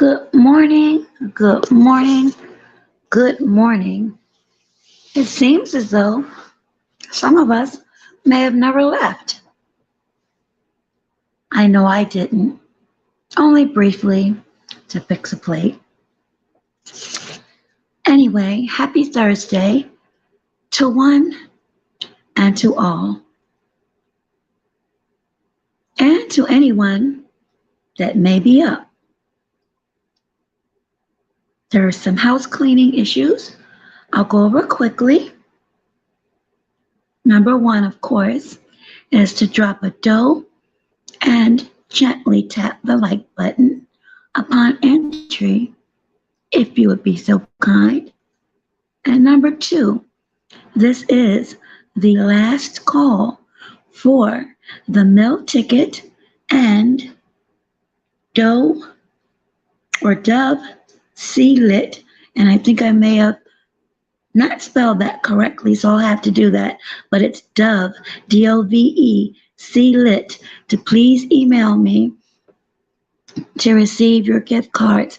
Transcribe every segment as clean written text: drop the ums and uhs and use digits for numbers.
Good morning, good morning, good morning. It seems as though some of us may have never left. I know I didn't, only briefly to fix a plate. Anyway, happy Thursday to one and to all, and to anyone that may be up. There are some house cleaning issues I'll go over quickly. Number one, of course, is to drop a dough and gently tap the like button upon entry, if you would be so kind. And number two, this is the last call for the meal ticket and dough or dove C-lit, and I think I may have not spelled that correctly, so I'll have to do that, but it's Dove, D-O-V-E, C-lit, to please email me to receive your gift cards.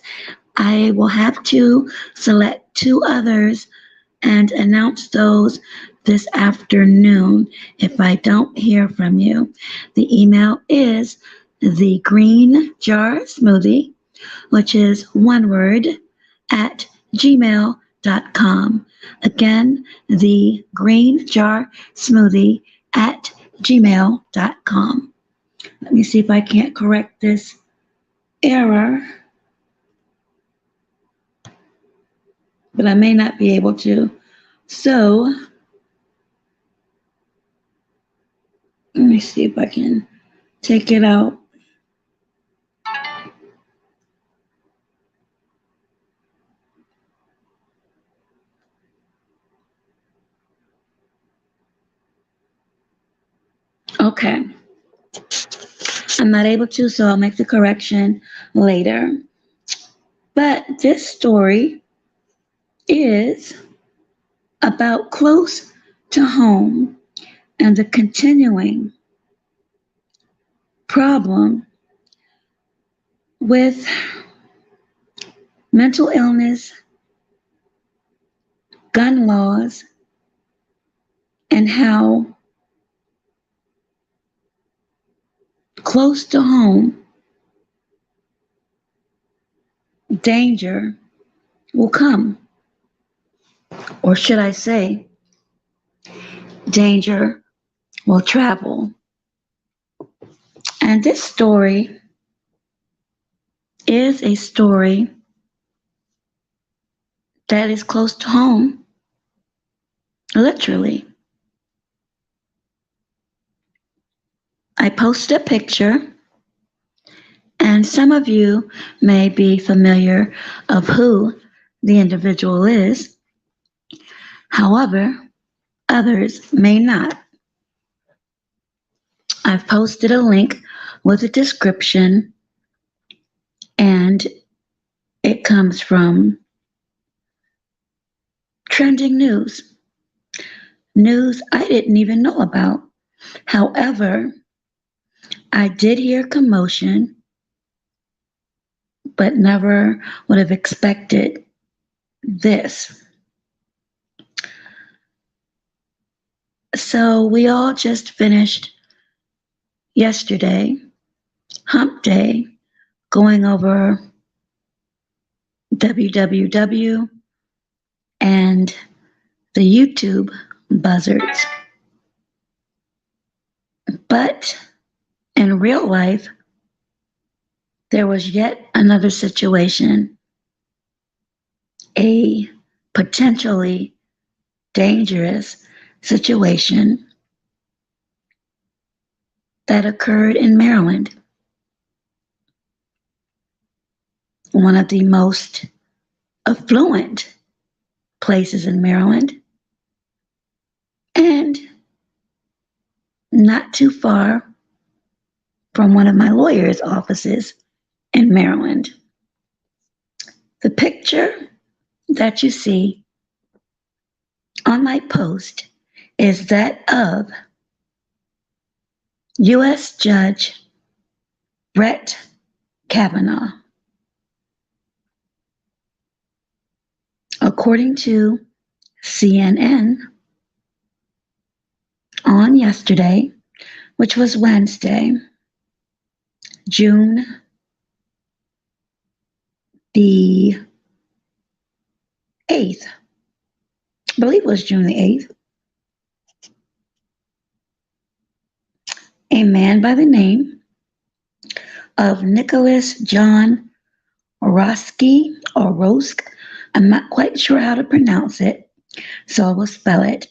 I will have to select two others and announce those this afternoon if I don't hear from you. The email is the green jar smoothie, which is one word, at gmail.com. Again, the green jar smoothie at gmail.com. Let me see if I can't correct this error, but I may not be able to. So, let me see if I can take it out. Okay. I'm not able to, so I'll make the correction later. But this story is about close to home and the continuing problem with mental illness, gun laws, and how close to home danger will come. Or should I say, danger will travel. And this story is a story that is close to home, literally. I posted a picture, and some of you may be familiar of who the individual is. However, others may not. I've posted a link with a description, and it comes from trending news I didn't even know about. However, I did hear commotion, but never would have expected this. So we all just finished yesterday, hump day, going over www and the YouTube buzzards. But in real life, there was yet another situation, a potentially dangerous situation that occurred in Maryland, one of the most affluent places in Maryland, and not too far from one of my lawyer's offices in Maryland. The picture that you see on my post is that of U.S. Judge Brett Kavanaugh. According to CNN, on yesterday, which was Wednesday, June the 8th, I believe it was June the 8th, a man by the name of Nicholas John Roske or Roske, I'm not quite sure how to pronounce it, so I will spell it.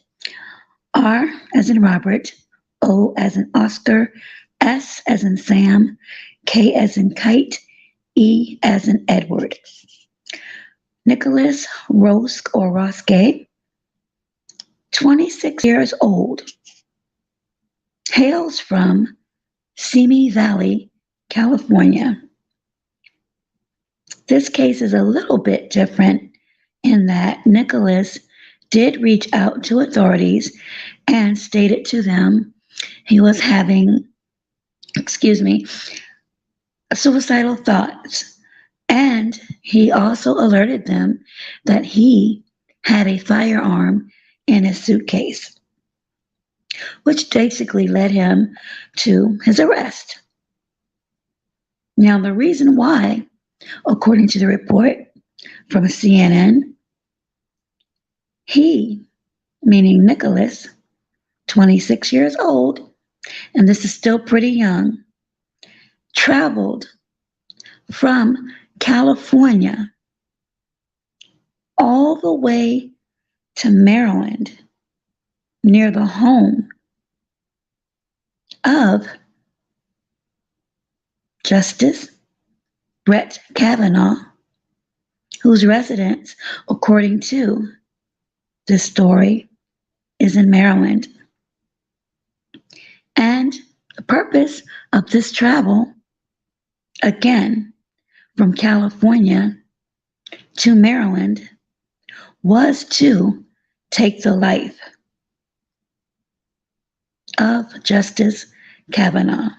R as in Robert, O as in Oscar, S as in Sam, K as in Kite, E as in Edward. Nicholas Roske or Roske, 26 years old, hails from Simi Valley, California. This case is a little bit different in that Nicholas did reach out to authorities and stated to them he was having, suicidal thoughts. And he also alerted them that he had a firearm in his suitcase, which basically led him to his arrest. Now, the reason why, according to the report from CNN, he, meaning Nicholas, 26 years old, and this is still pretty young, traveled from California all the way to Maryland, near the home of Justice Kavanaugh, whose residence, according to this story, is in Maryland. And the purpose of this travel, again, from California to Maryland, was to take the life of Justice Kavanaugh.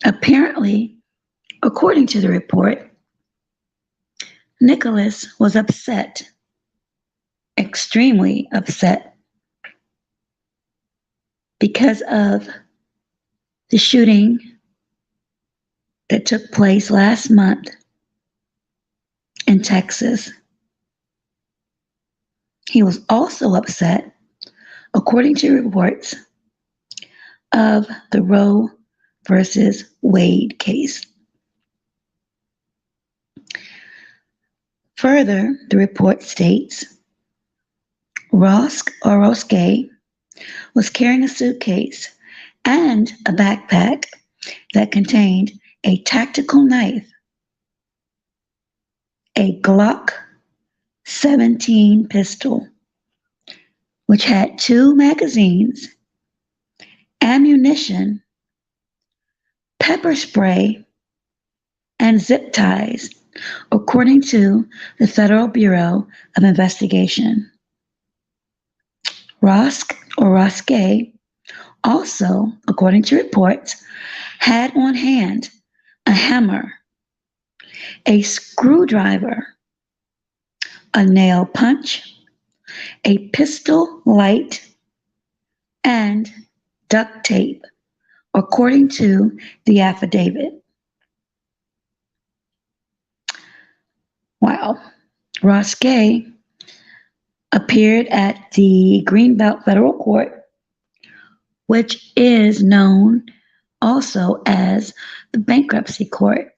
Apparently, according to the report, Nicholas was upset, extremely upset, because of the shooting that took place last month in Texas. He was also upset, according to reports, of the Roe versus Wade case. Further, the report states Roske was carrying a suitcase and a backpack that contained a tactical knife, a Glock 17 pistol, which had 2 magazines, ammunition, pepper spray, and zip ties, according to the Federal Bureau of Investigation. Roske also, according to reports, had on hand a hammer, a screwdriver, a nail punch, a pistol light, and duct tape, according to the affidavit. Wow. Roske appeared at the Greenbelt Federal Court, which is known also as the Bankruptcy Court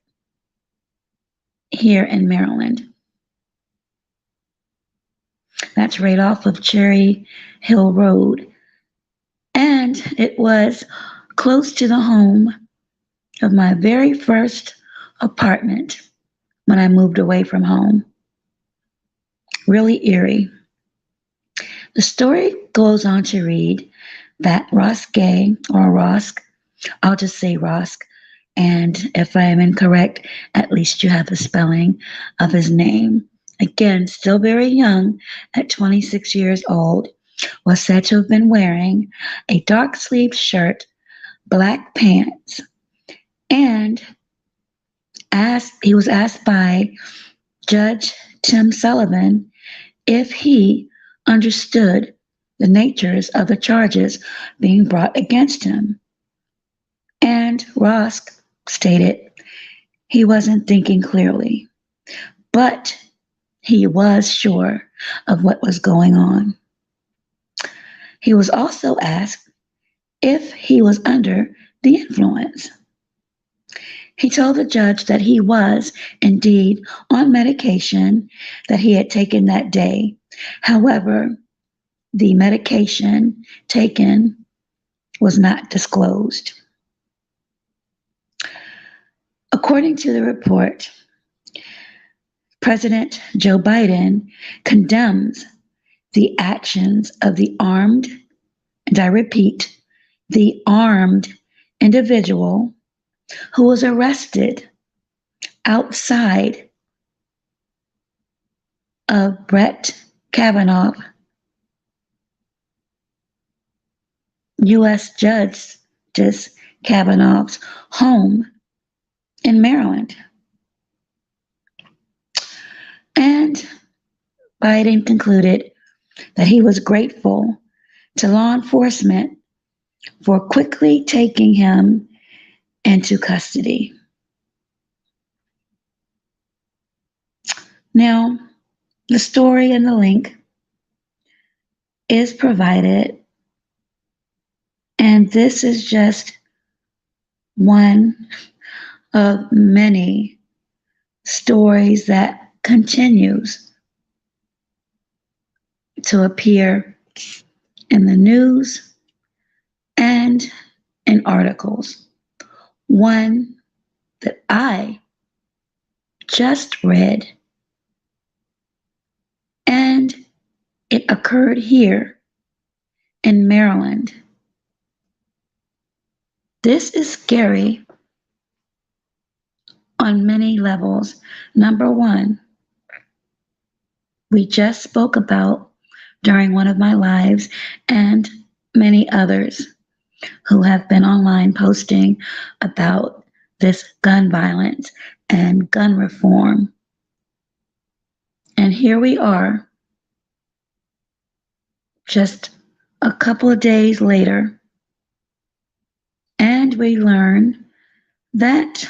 here in Maryland. That's right off of Cherry Hill Road. And it was close to the home of my very first apartment when I moved away from home. Really eerie. The story goes on to read that Roske, or Roske, I'll just say Roske, and if I am incorrect, at least you have the spelling of his name. Again, still very young, at 26 years old, was said to have been wearing a dark-sleeved shirt, black pants, and he was asked by Judge Tim Sullivan if he understood the natures of the charges being brought against him. And Roske stated he wasn't thinking clearly, but he was sure of what was going on. He was also asked if he was under the influence. He told the judge that he was indeed on medication that he had taken that day. However, the medication taken was not disclosed. According to the report, President Joe Biden condemns the actions of the armed, and I repeat, the armed individual who was arrested outside of Brett Kavanaugh, U.S. Justice Kavanaugh's home in Maryland. And Biden concluded that he was grateful to law enforcement for quickly taking him into custody. Now, the story and the link is provided, and this is just one of many stories that continues to appear in the news and in articles. One that I just read, and it occurred here in Maryland. This is scary on many levels. Number one, we just spoke about during one of my lives, and many others who have been online posting about this gun violence and gun reform. And here we are, just a couple of days later, and we learn that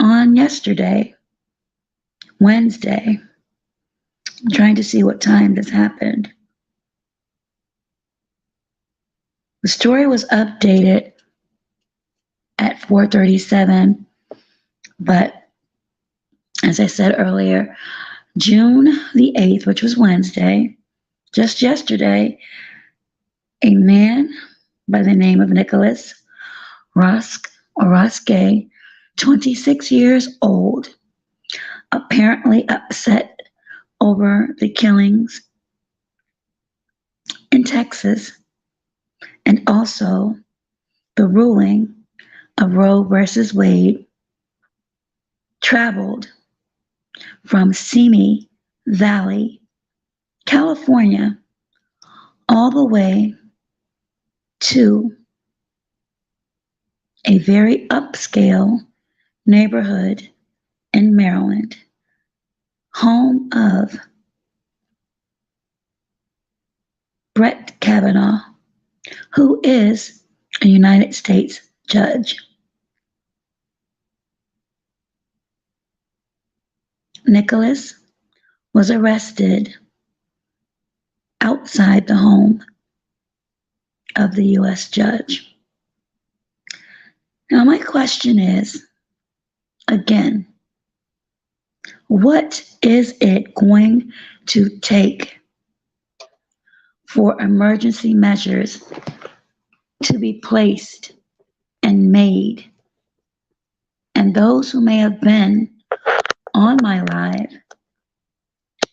on yesterday, Wednesday, I'm trying to see what time this happened. The story was updated at 4:37, but as I said earlier, June the 8th, which was Wednesday, just yesterday, a man by the name of Nicholas Roske, 26 years old, apparently upset over the killings in Texas and also the ruling of Roe versus Wade, traveled from Simi Valley, California, all the way to a very upscale neighborhood in Maryland, home of Brett Kavanaugh, who is a United States judge. Nicholas was arrested outside the home of the U.S. judge. Now, my question is, again, what is it going to take for emergency measures to be placed and made? And those who may have been on my live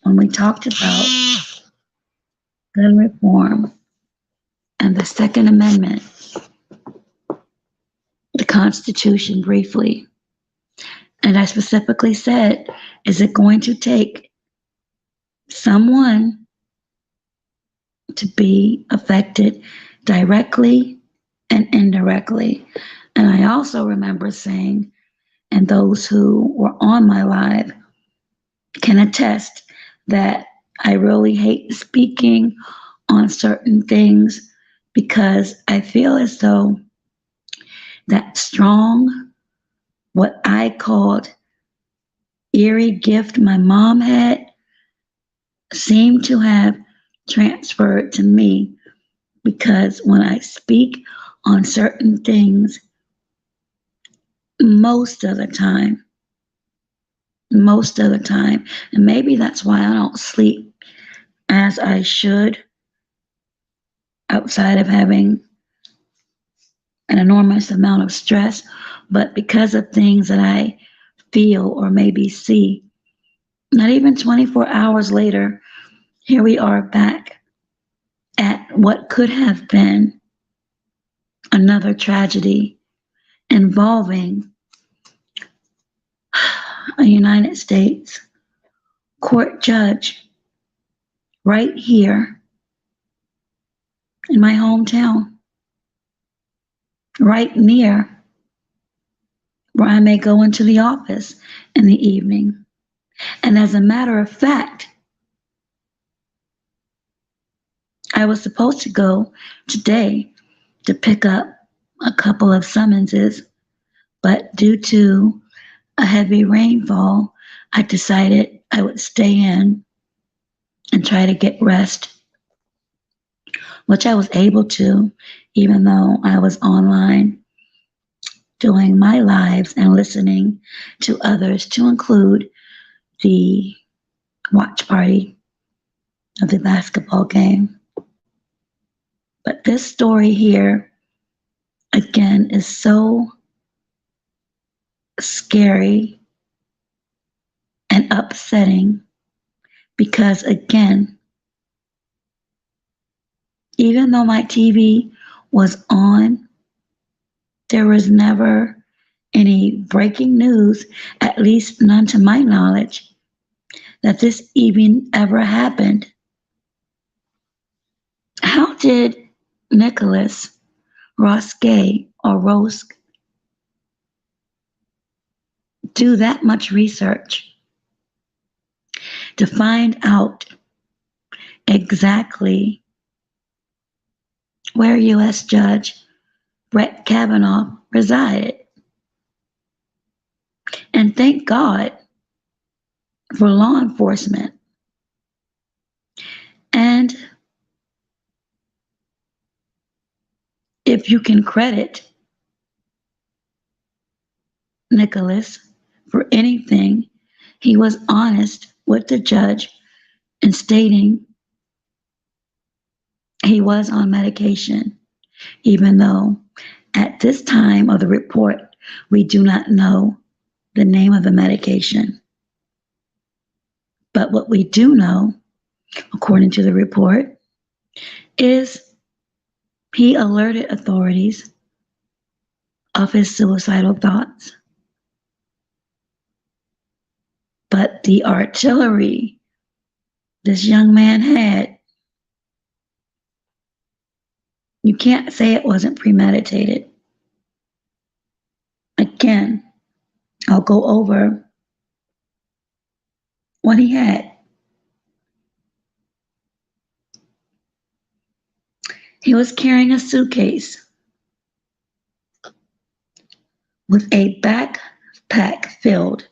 when we talked about gun reform and the Second Amendment, the Constitution briefly. And I specifically said, is it going to take someone to be affected directly and indirectly? And I also remember saying, and those who were on my live can attest that I really hate speaking on certain things because I feel as though that strong, what I called eerie gift my mom had, seemed to have transferred to me, because when I speak on certain things, most of the time, and maybe that's why I don't sleep as I should, outside of having an enormous amount of stress, but because of things that I feel or maybe see. Not even 24 hours later, here we are back at what could have been another tragedy involving a United States court judge right here in my hometown, right near where I may go into the office in the evening. And as a matter of fact, I was supposed to go today to pick up a couple of summonses, but due to a heavy rainfall, I decided I would stay in and try to get rest, which I was able to, even though I was online doing my lives and listening to others, to include the watch party of the basketball game. But this story here, again, is so scary and upsetting because, again, even though my TV was on, there was never any breaking news, at least none to my knowledge, that this even ever happened. How did Nicholas Roske or Roske do that much research to find out exactly where U.S. Judge Brett Kavanaugh resided? And thank God for law enforcement. And if you can credit Nicholas for anything, he was honest with the judge in stating he was on medication, even though at this time of the report, we do not know the name of the medication. But what we do know, according to the report, is he alerted authorities of his suicidal thoughts. But the artillery this young man had, you can't say it wasn't premeditated. Again, I'll go over what he had. He was carrying a suitcase with a backpack filled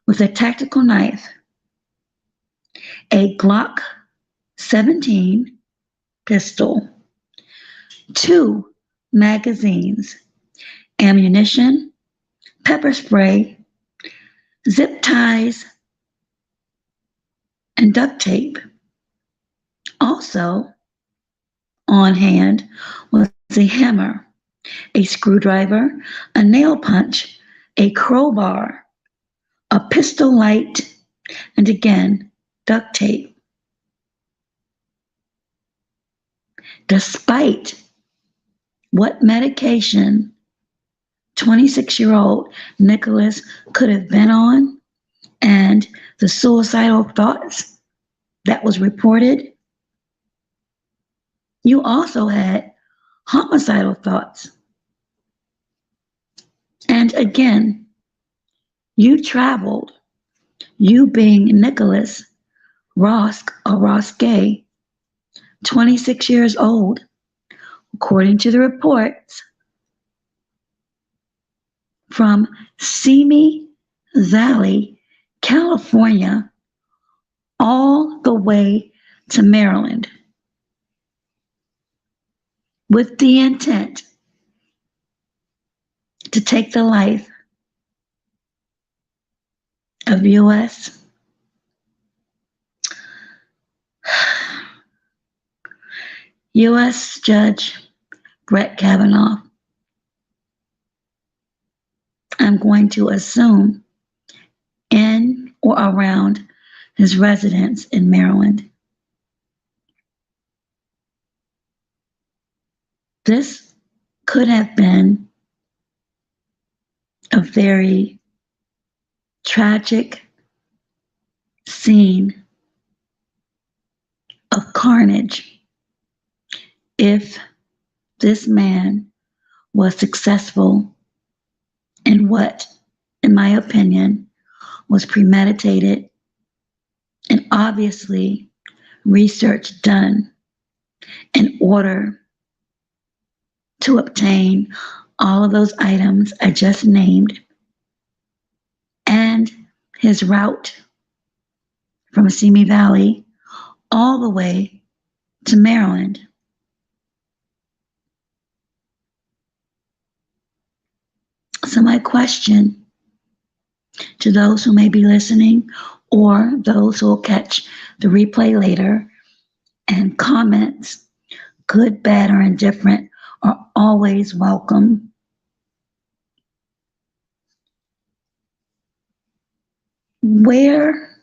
with a tactical knife, a Glock 17 pistol, 2 magazines, ammunition, pepper spray, zip ties, and duct tape. Also on hand was a hammer, a screwdriver, a nail punch, a crowbar, a pistol light, and again, duct tape. Despite what medication 26-year-old Nicholas could have been on and the suicidal thoughts that was reported, you also had homicidal thoughts. And again, you traveled You being Nicholas Roske or Roske, 26 years old, according to the reports, from Simi Valley, California, all the way to Maryland, with the intent to take the life of U.S. Judge Brett Kavanaugh. I'm going to assume in or around his residence in Maryland. This could have been a very tragic scene of carnage if this man was successful in what, in my opinion, was premeditated and obviously research done in order to obtain all of those items I just named and his route from Simi Valley all the way to Maryland. So my question to those who may be listening or those who will catch the replay later, and comments, good, bad, or indifferent, are always welcome. Where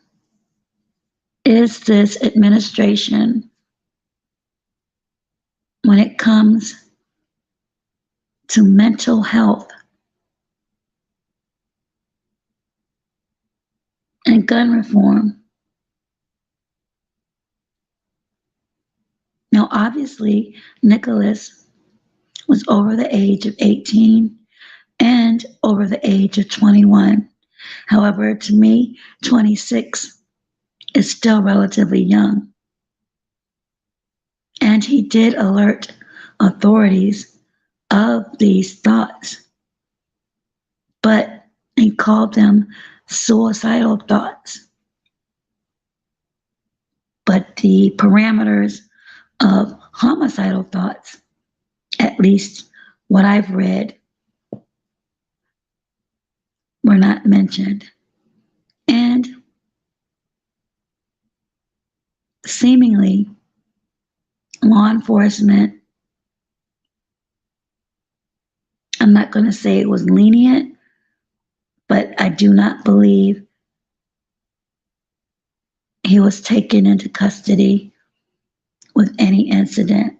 is this administration when it comes to mental health and gun reform? Now, obviously, Nicholas was over the age of 18 and over the age of 21. However, to me, 26 is still relatively young. And he did alert authorities of these thoughts, but he called them suicidal thoughts. But the parameters of homicidal thoughts, at least what I've read, were not mentioned. And seemingly, law enforcement, I'm not going to say it was lenient, but I do not believe he was taken into custody with any incident,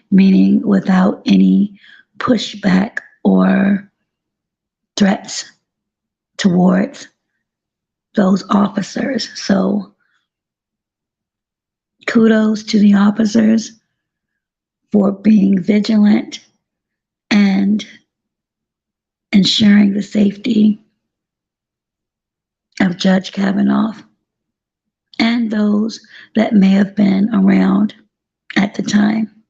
meaning without any pushback or threats towards those officers. So kudos to the officers for being vigilant and ensuring the safety of Judge Kavanaugh and those that may have been around at the time,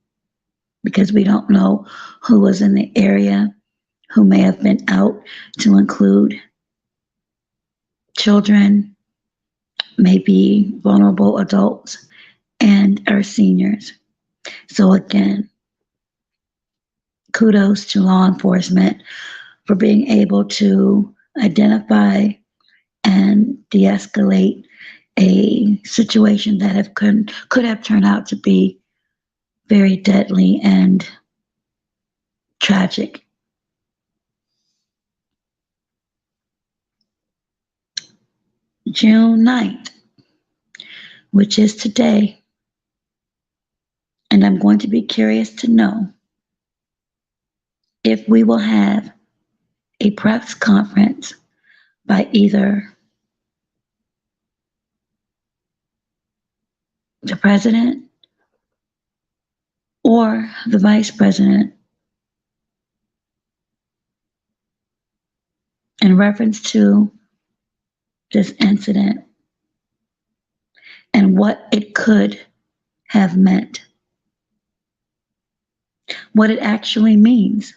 because we don't know who was in the area, who may have been out, to include children, maybe vulnerable adults, and our seniors. So again, kudos to law enforcement for being able to identify and de-escalate a situation that could have turned out to be very deadly and tragic. June 9th, which is today, and I'm going to be curious to know if we will have a press conference by either the president or the vice president in reference to this incident and what it could have meant, what it actually means.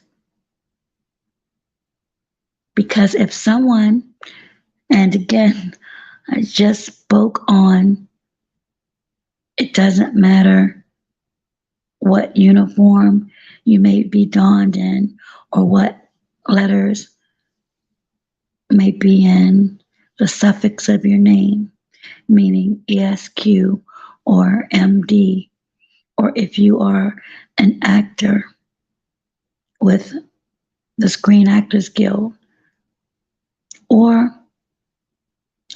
Because if someone, and again, I just spoke on, it doesn't matter what uniform you may be donned in or what letters may be in the suffix of your name, meaning ESQ or MD, or if you are an actor with the Screen Actors Guild, or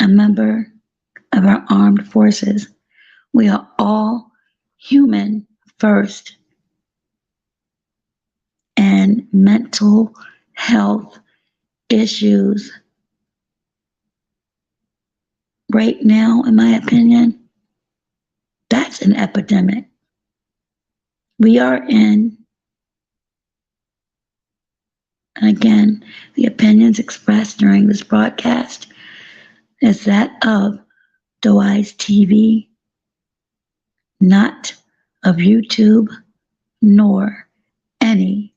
a member of our armed forces. We are all human first, and mental health issues right now, in my opinion, that's an epidemic. We are in, and again, the opinions expressed during this broadcast is that of Dawaii's TV, not of YouTube, nor any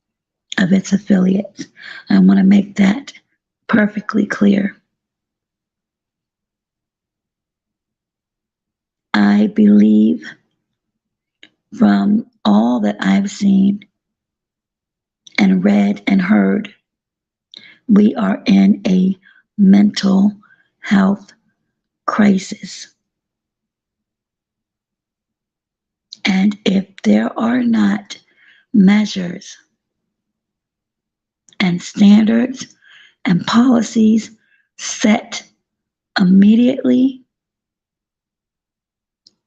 of its affiliates. I want to make that perfectly clear. I believe from all that I've seen and read and heard, we are in a mental health crisis. And if there are not measures and standards and policies set immediately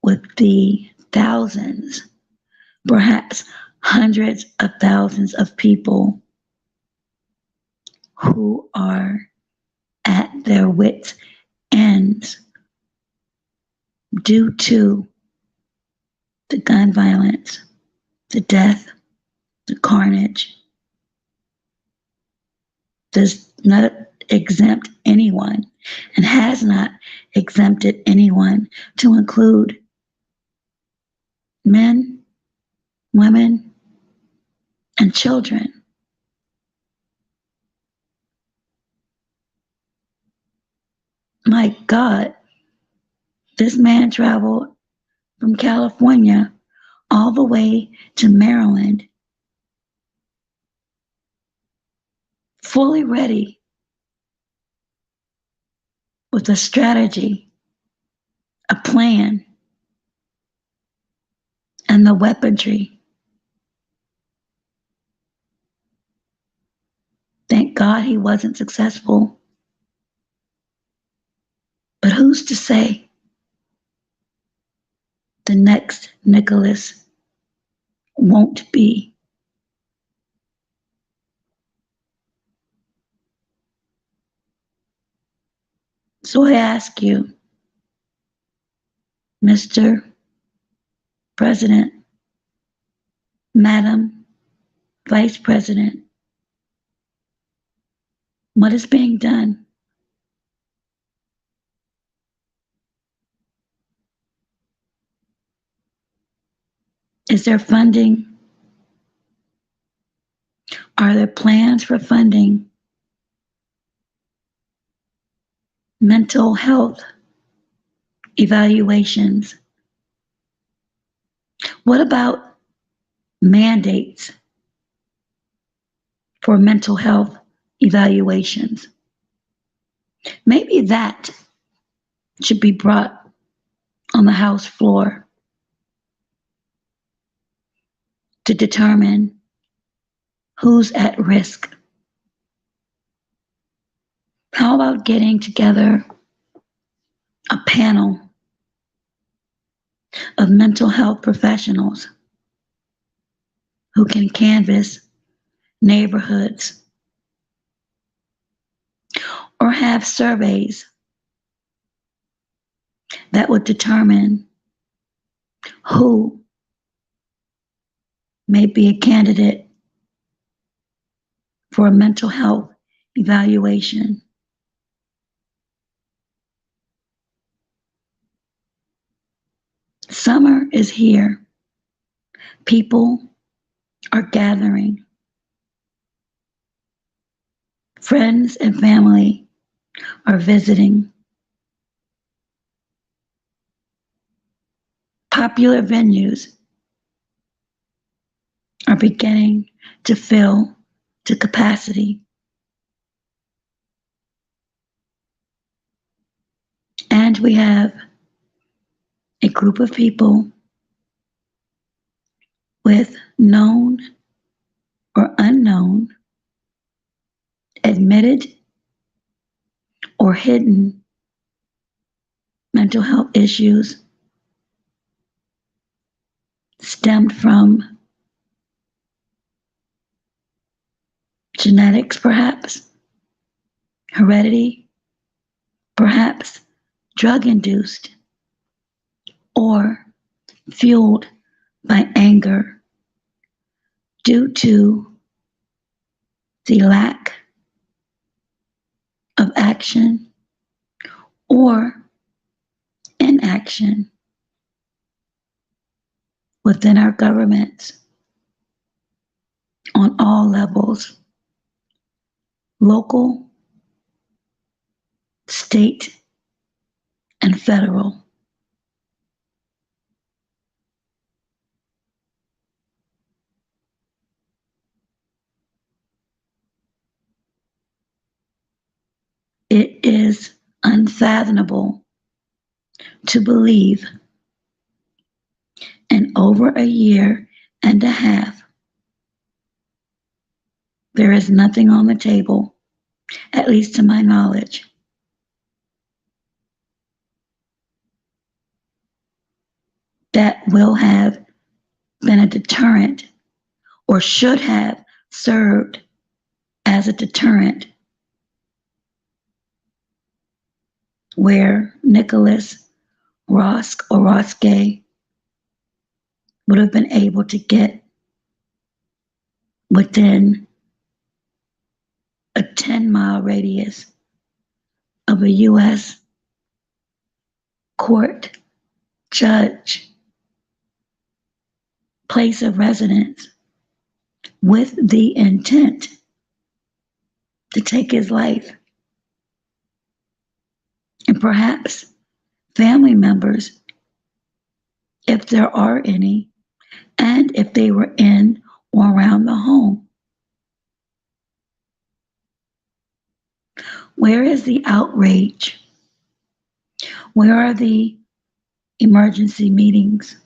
with the thousands, perhaps hundreds of thousands of people who are at their wits' ends due to the gun violence, the death, the carnage, does not exempt anyone and has not exempted anyone, to include men, women, and children. My God, this man traveled from California all the way to Maryland, fully ready with a strategy, a plan, and the weaponry. Thank God he wasn't successful. But who's to say the next Nicholas won't be? So I ask you, Mr. President, Madam Vice President, what is being done? Is there funding? Are there plans for funding mental health evaluations? What about mandates for mental health evaluations? Maybe that should be brought on the House floor to determine who's at risk. How about getting together a panel of mental health professionals who can canvass neighborhoods or have surveys that would determine who may be a candidate for a mental health evaluation? Summer is here. People are gathering. Friends and family are visiting. Popular venues are beginning to fill to capacity. And we have a group of people with known or unknown, admitted or hidden mental health issues stemmed from genetics, perhaps, heredity, perhaps drug-induced, or fueled by anger due to the lack of action or inaction within our governments on all levels, local, state, and federal. It is unfathomable to believe in over a year and a half, there is nothing on the table, at least to my knowledge, that will have been a deterrent or should have served as a deterrent where Nicholas Roske or Roske would have been able to get within a 10-mile radius of a U.S. court, judge, place of residence with the intent to take his life. And perhaps family members, if there are any, and if they were in or around the home. Where is the outrage? Where are the emergency meetings?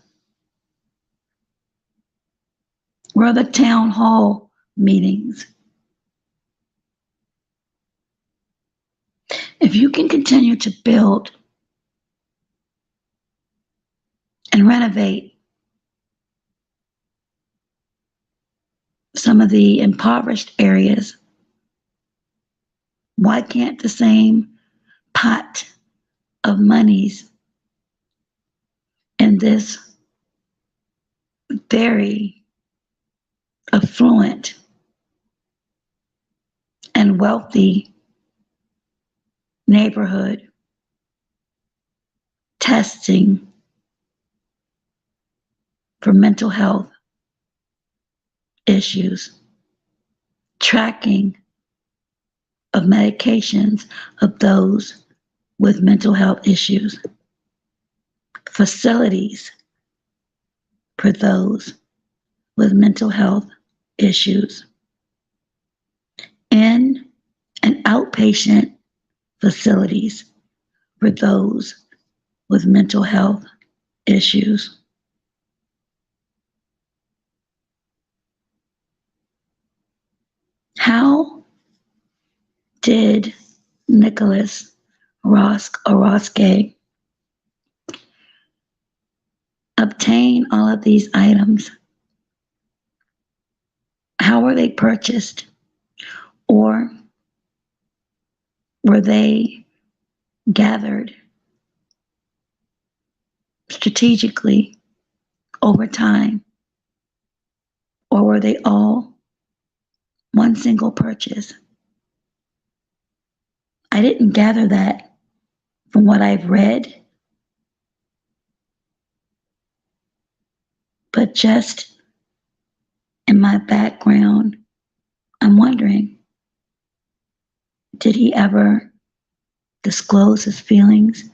Where are the town hall meetings? If you can continue to build and renovate some of the impoverished areas, why can't the same pot of monies in this very affluent and wealthy neighborhood testing for mental health issues, tracking of medications of those with mental health issues, facilities for those with mental health issues, in and outpatient facilities for those with mental health issues. How did Nicholas Roske obtain all of these items? How were they purchased? Or were they gathered strategically over time? Or were they all one single purchase? I didn't gather that from what I've read But just in my background, I'm wondering, did he ever disclose his feelings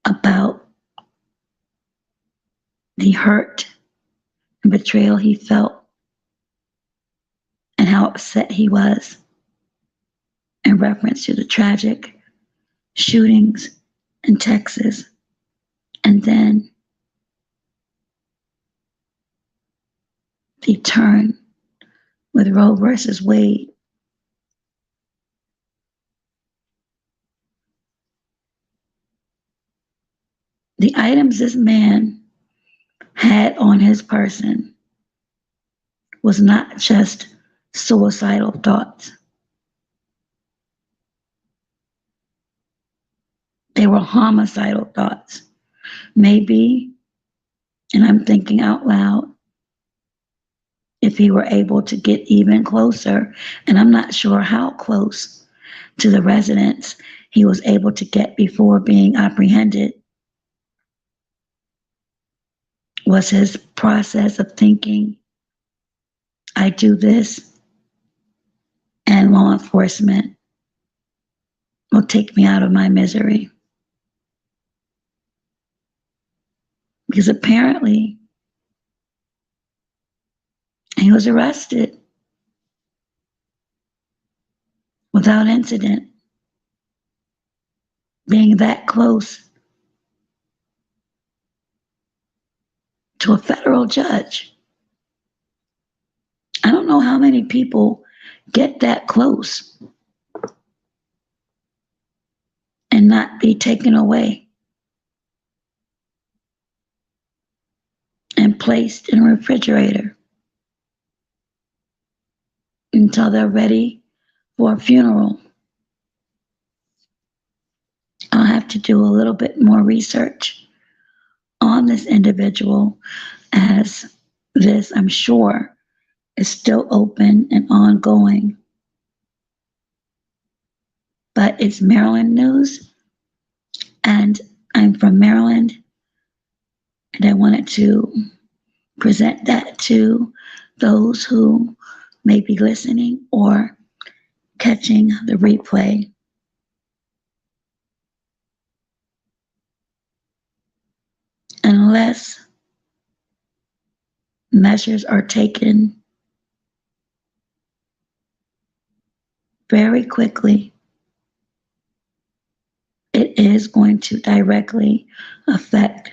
about the hurt and betrayal he felt and how upset he was in reference to the tragic shootings in Texas, and then the turn with Roe versus Wade? The items this man had on his person was not just suicidal thoughts. They were homicidal thoughts. Maybe, and I'm thinking out loud, if he were able to get even closer, and I'm not sure how close to the residence he was able to get before being apprehended, was his process of thinking, I do this and law enforcement will take me out of my misery. Because apparently he was arrested without incident, being that close to a federal judge. I don't know how many people get that close and not be taken away and placed in a refrigerator until they're ready for a funeral. I'll have to do a little bit more research on this individual, as this, I'm sure, is still open and ongoing. But it's Maryland news, and I'm from Maryland, and I wanted to present that to those who may be listening or catching the replay. Unless measures are taken very quickly, it is going to directly affect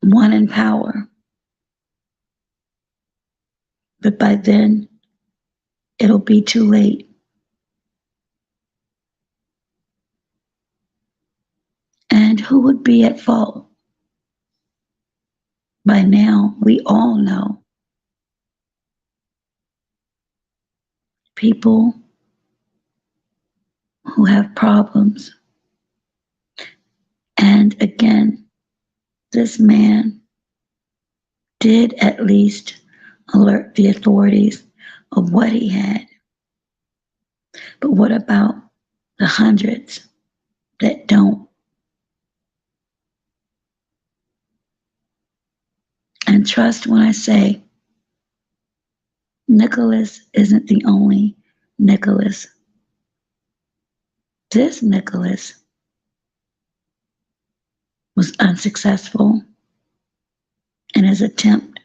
one in power. But by then, it'll be too late. And who would be at fault? By now, we all know people who have problems. And again, this man did at least alert the authorities of what he had. But what about the hundreds that don't? And trust when I say Nicholas isn't the only Nicholas. This Nicholas was unsuccessful in his attempt.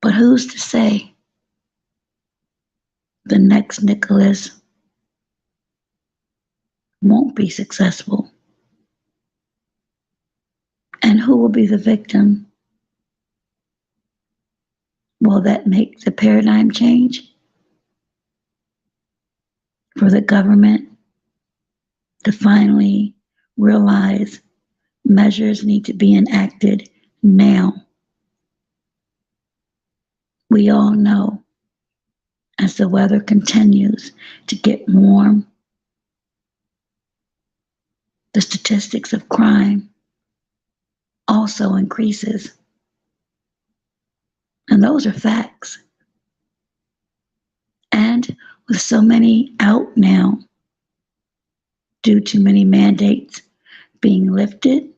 But who's to say the next Nicholas won't be successful? And who will be the victim? Will that make the paradigm change for the government to finally realize measures need to be enacted now? We all know as the weather continues to get warm, the statistics of crime also increases. And those are facts. And with so many out now, due to many mandates being lifted.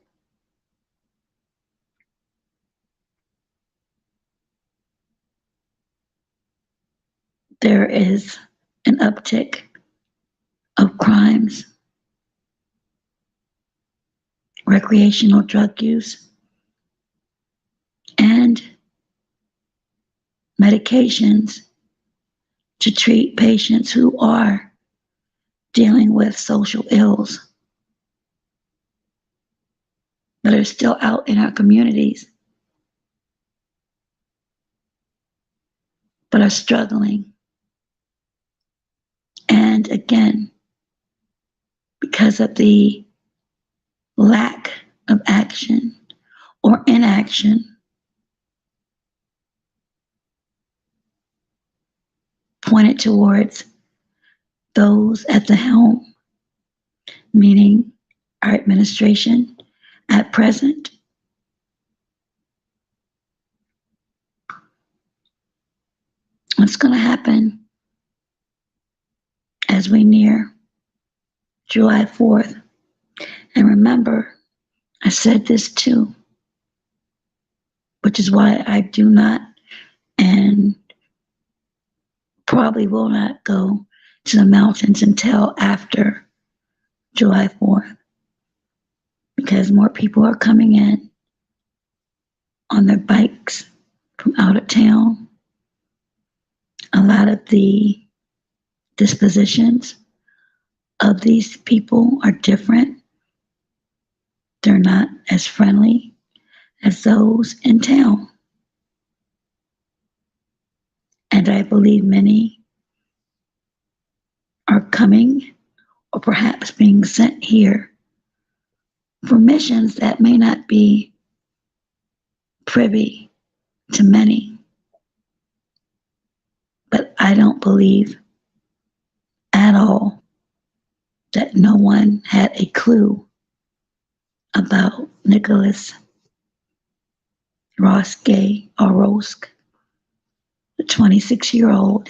There is an uptick of crimes, recreational drug use, and medications to treat patients who are dealing with social ills that are still out in our communities but are struggling. And again, because of the lack of action or inaction, pointed towards those at the helm, meaning our administration at present, what's going to happen as we near July 4th. And remember, I said this too, which is why I do not and probably will not go to the mountains until after July 4th, because more people are coming in on their bikes from out of town. A lot of the dispositions of these people are different. They're not as friendly as those in town. And I believe many are coming or perhaps being sent here for missions that may not be privy to many. But I don't believe at all that no one had a clue about Nicholas Roske, the 26-year-old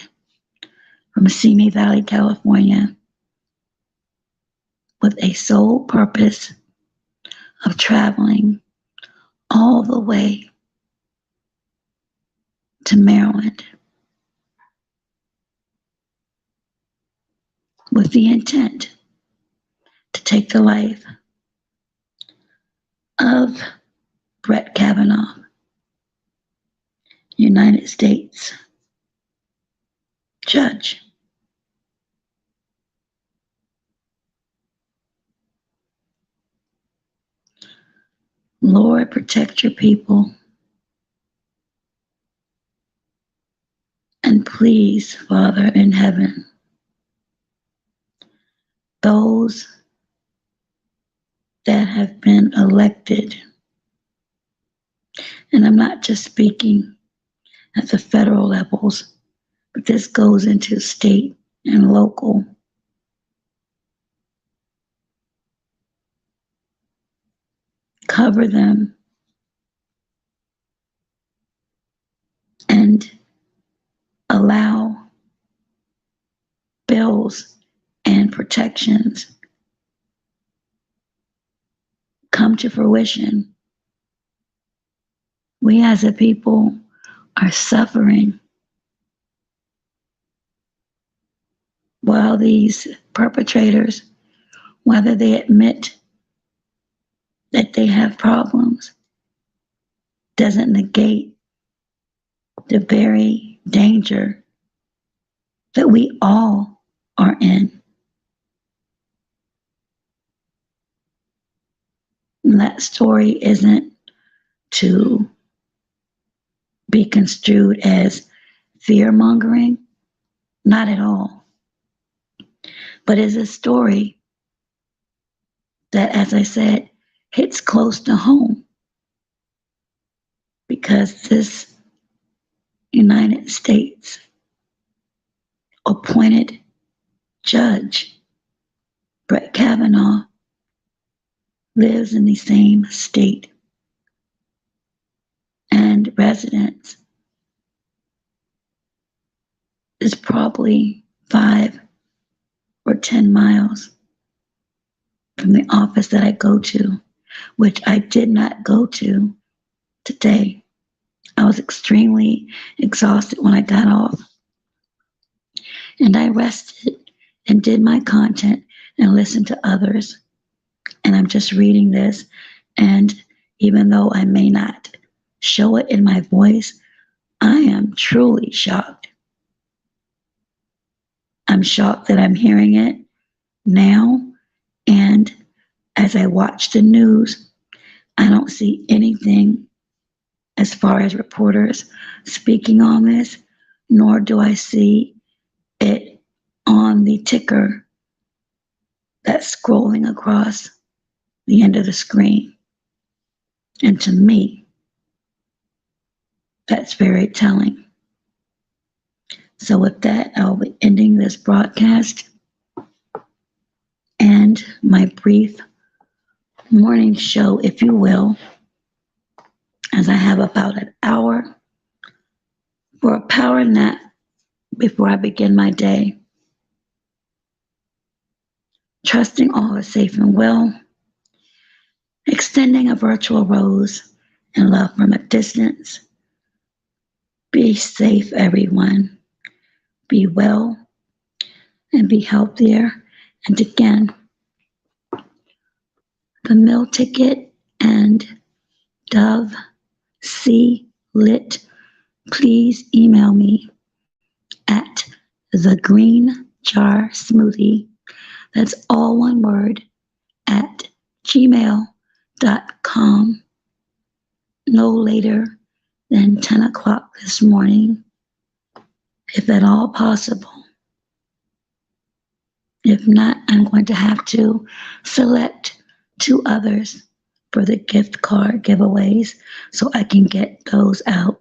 from Simi Valley, California, with a sole purpose of traveling all the way to Maryland with the intent to take the life of Brett Kavanaugh, United States judge. Lord, protect your people. And please, Father in heaven, those that have been elected, and I'm not just speaking at the federal levels, but this goes into state and local. Cover them and allow bills and protections come to fruition. We as a people are suffering while these perpetrators, whether they admit that they have problems, doesn't negate the very danger that we all are in. And that story isn't to be construed as fear-mongering, not at all, but is a story that, as I said, hits close to home, because this United States appointed judge, Brett Kavanaugh, lives in the same state, and residence is probably 5 or 10 miles from the office that I go to, which I did not go to today. I was extremely exhausted when I got off. And I rested and did my content and listened to others. And I'm just reading this. And even though I may not show it in my voice, I am truly shocked. I'm shocked that I'm hearing it now. And as I watch the news, I don't see anything as far as reporters speaking on this, nor do I see it on the ticker that's scrolling across the end of the screen. And to me, that's very telling. So with that, I'll be ending this broadcast and my brief morning show, if you will, as I have about an hour for a power nap before I begin my day. Trusting all is safe and well, extending a virtual rose and love from a distance. Be safe, everyone. Be well and be healthier. And again, the meal ticket and Dove C Lit, please email me at the Green Jar Smoothie. That's all one word at gmail.com. No later than 10 o'clock this morning, if at all possible. If not, I'm going to have to select 2 others for the gift card giveaways so I can get those out.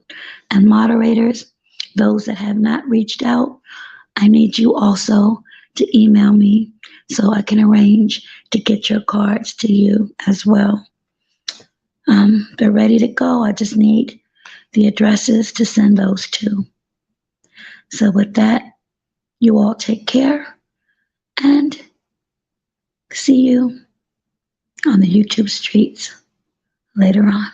And moderators, those that have not reached out, I need you also to email me so I can arrange to get your cards to you as well. They're ready to go. I just need the addresses to send those to. So with that, you all take care and see you on the YouTube streets later on.